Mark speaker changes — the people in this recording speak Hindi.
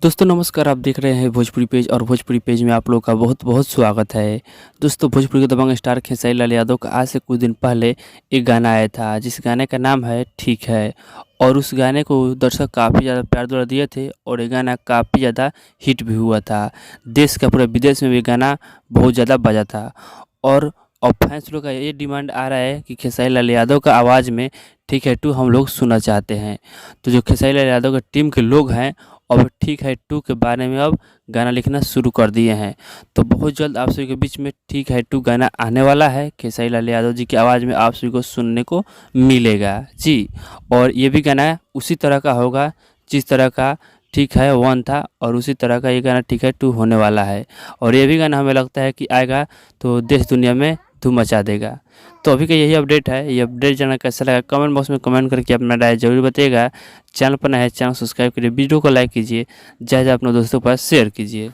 Speaker 1: दोस्तों नमस्कार, आप देख रहे हैं भोजपुरी पेज और भोजपुरी पेज में आप लोगों का बहुत बहुत स्वागत है। दोस्तों भोजपुरी के दबंग स्टार खेसारी लाल यादव का आज से कुछ दिन पहले एक गाना आया था जिस गाने का नाम है ठीक है। और उस गाने को दर्शक काफ़ी ज़्यादा प्यार दुलार दिए थे और ये गाना काफ़ी ज़्यादा हिट भी हुआ था। देश का पूरे विदेश में भी गाना बहुत ज़्यादा बजा था। और अब फैंस लोग का ये डिमांड आ रहा है कि खेसारी लाल यादव का आवाज़ में ठीक है 2 हम लोग सुनना चाहते हैं। तो जो खेसारी लाल यादव का टीम के लोग हैं अब ठीक है 2 के बारे में अब गाना लिखना शुरू कर दिए हैं। तो बहुत जल्द आप सभी के बीच में ठीक है 2 गाना आने वाला है। खेसारी लाल यादव जी की आवाज़ में आप सभी को सुनने को मिलेगा जी। और ये भी गाना उसी तरह का होगा जिस तरह का ठीक है 1 था, और उसी तरह का ये गाना ठीक है 2 होने वाला है। और ये भी गाना हमें लगता है कि आएगा तो देश दुनिया में धूम मचा देगा। तो अभी का यही अपडेट है। ये अपडेट जानना कैसा लगा कमेंट बॉक्स में कमेंट करके अपना राय जरूर बताइएगा। चैनल पर नया है चैनल सब्सक्राइब करिए, वीडियो को लाइक कीजिए, ज़्यादा अपने दोस्तों के पास शेयर कीजिए।